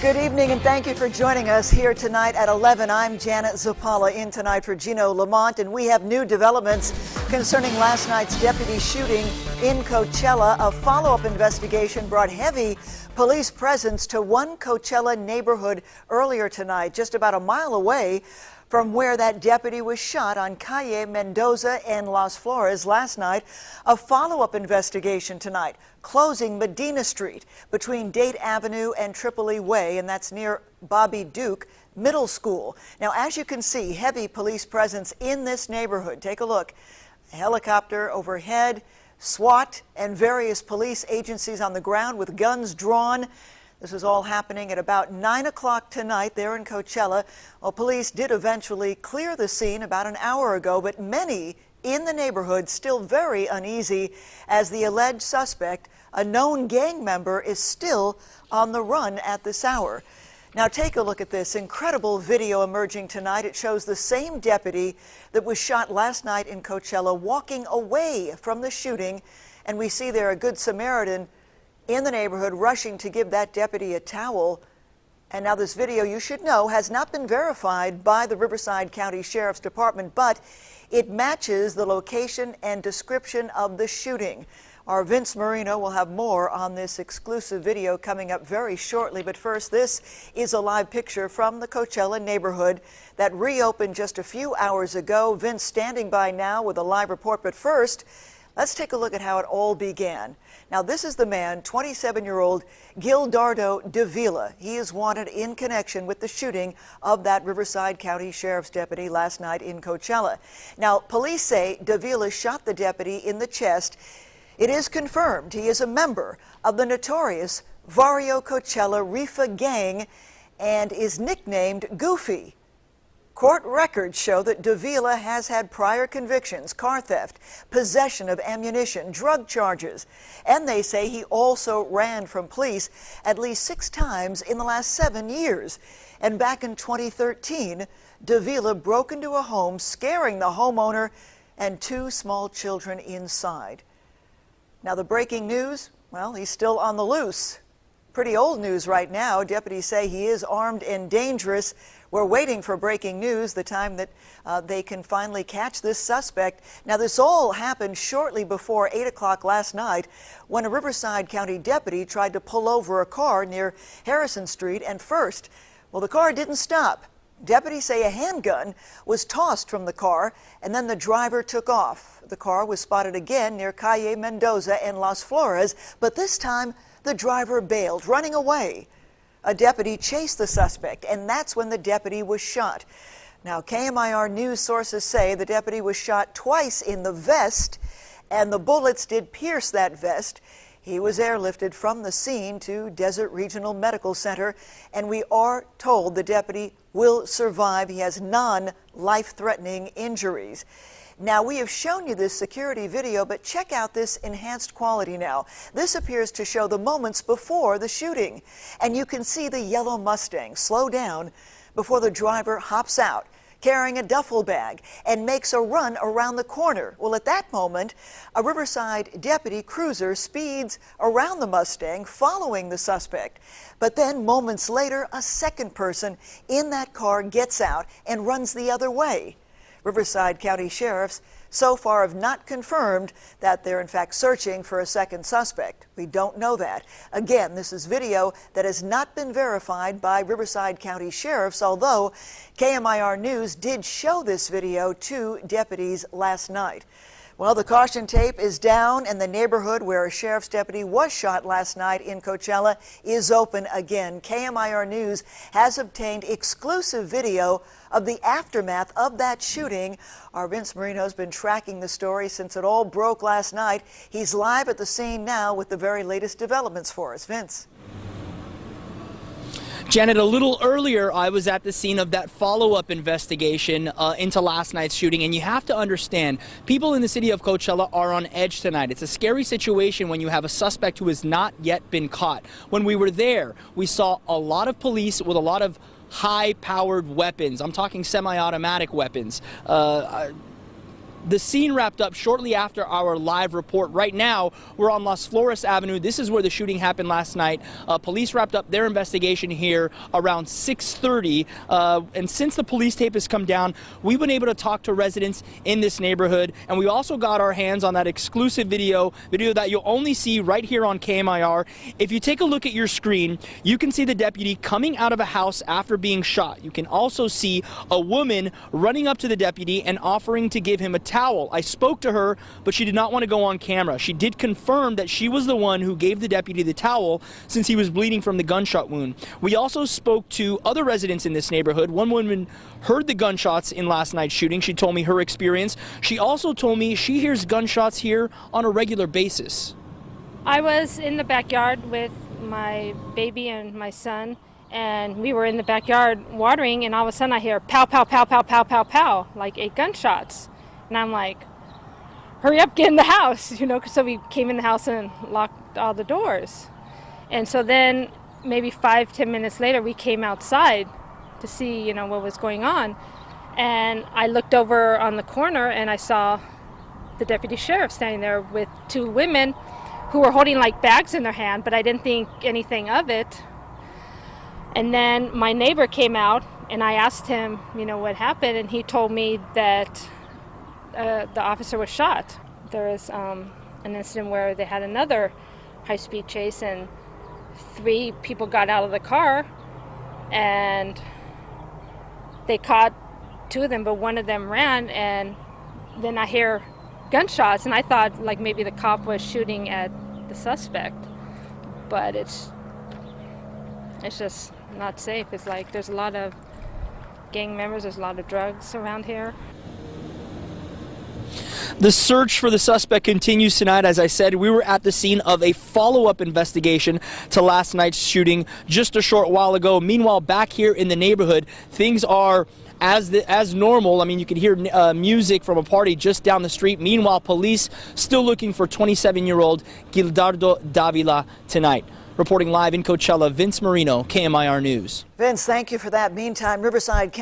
Good evening and thank you for joining us here tonight at 11. I'm Janet Zapala in tonight for Gino Lamont, and we have new developments concerning last night's deputy shooting in Coachella. A follow-up investigation brought heavy police presence to one Coachella neighborhood earlier tonight, just about a mile away from where that deputy was shot on Calle Mendoza and Las Flores last night. A follow-up investigation tonight, closing Medina Street between Date Avenue and Tripoli Way, and that's near Bobby Duke Middle School. Now, as you can see, heavy police presence in this neighborhood. Take a look. A helicopter overhead, SWAT and various police agencies on the ground with guns drawn. This is all happening at about 9 o'clock tonight there in Coachella. Well, police did eventually clear the scene about an hour ago, but many in the neighborhood still very uneasy as the alleged suspect, a known gang member, is still on the run at this hour. Now take a look at this incredible video emerging tonight. It shows the same deputy that was shot last night in Coachella walking away from the shooting, and we see there a Good Samaritan in the neighborhood rushing to give that deputy a towel. And now this video, you should know, has not been verified by the Riverside County Sheriff's Department, but it matches the location and description of the shooting. Our Vince Marino will have more on this exclusive video coming up very shortly. But first, this is a live picture from the Coachella neighborhood that reopened just a few hours ago. Vince standing by now with a live report. But first, let's take a look at how it all began. Now, this is the man, 27-year-old Gildardo Davila. He is wanted in connection with the shooting of that Riverside County Sheriff's deputy last night in Coachella. Now, police say Davila shot the deputy in the chest. It is confirmed he is a member of the notorious Barrio Coachella Rifa gang and is nicknamed Goofy. Court records show that Davila has had prior convictions, car theft, possession of ammunition, drug charges, and they say he also ran from police at least 6 times in the last 7 years. And back in 2013, Davila broke into a home, scaring the homeowner and 2 small children inside. Now the breaking news, well, he's still on the loose. Pretty old news right now. Deputies say he is armed and dangerous. We're waiting for breaking news, the time that they can finally catch this suspect. Now, this all happened shortly before 8 o'clock last night when a Riverside County deputy tried to pull over a car near Harrison Street. And first, well, the car didn't stop. Deputies say a handgun was tossed from the car, and then the driver took off. The car was spotted again near Calle Mendoza and Las Flores, but this time the driver bailed, running away. A deputy chased the suspect, and that's when the deputy was shot. Now, KMIR news sources say the deputy was shot twice in the vest, and the bullets did pierce that vest. He was airlifted from the scene to Desert Regional Medical Center, and we are told the deputy will survive. He has non-life-threatening injuries. Now, we have shown you this security video, but check out this enhanced quality now. This appears to show the moments before the shooting, and you can see the yellow Mustang slow down before the driver hops out, carrying a duffel bag, and makes a run around the corner. Well, at that moment, a Riverside deputy cruiser speeds around the Mustang, following the suspect. But then, moments later, a second person in that car gets out and runs the other way. Riverside County sheriffs so far have not confirmed that they're in fact searching for a second suspect. We don't know that. Again, this is video that has not been verified by Riverside County sheriffs, although KMIR News did show this video to deputies last night. Well, the caution tape is down, and the neighborhood where a sheriff's deputy was shot last night in Coachella is open again. KMIR News has obtained exclusive video of the aftermath of that shooting. Our Vince Marino has been tracking the story since it all broke last night. He's live at the scene now with the very latest developments for us. Vince. Janet, a little earlier, I was at the scene of that follow-up investigation into last night's shooting, and you have to understand, people in the city of Coachella are on edge tonight. It's a scary situation when you have a suspect who has not yet been caught. When we were there, we saw a lot of police with a lot of high-powered weapons. I'm talking semi-automatic weapons. The scene wrapped up shortly after our live report. Right now, we're on Las Flores Avenue. This is where the shooting happened last night. Police wrapped up their investigation here around 6:30. And since the police tape has come down, we've been able to talk to residents in this neighborhood. And we also got our hands on that exclusive video that you'll only see right here on KMIR. If you take a look at your screen, you can see the deputy coming out of a house after being shot. You can also see a woman running up to the deputy and offering to give him a towel. I spoke to her, but she did not want to go on camera. She did confirm that she was the one who gave the deputy the towel since he was bleeding from the gunshot wound. We also spoke to other residents in this neighborhood. One woman heard the gunshots in last night's shooting. She told me her experience. She also told me she hears gunshots here on a regular basis. I was in the backyard with my baby and my son, and we were in the backyard watering, and all of a sudden I hear pow, pow, pow, pow, pow, pow, pow, like 8 gunshots. And I'm like, hurry up, get in the house, so we came in the house and locked all the doors. And so then maybe 5-10 minutes later, we came outside to see, what was going on. And I looked over on the corner and I saw the deputy sheriff standing there with 2 women who were holding like bags in their hand, but I didn't think anything of it. And then my neighbor came out and I asked him, what happened, and he told me that the officer was shot. There was an incident where they had another high-speed chase and 3 people got out of the car and they caught 2 of them, but one of them ran, and then I hear gunshots and I thought like maybe the cop was shooting at the suspect, but it's just not safe. It's like there's a lot of gang members, there's a lot of drugs around here. The search for the suspect continues tonight. As I said, we were at the scene of a follow-up investigation to last night's shooting just a short while ago. Meanwhile, back here in the neighborhood, things are as normal. I mean, you could hear music from a party just down the street. Meanwhile, police still looking for 27-year-old Gildardo Davila tonight. Reporting live in Coachella, Vince Marino, KMIR News. Vince, thank you for that. Meantime, Riverside County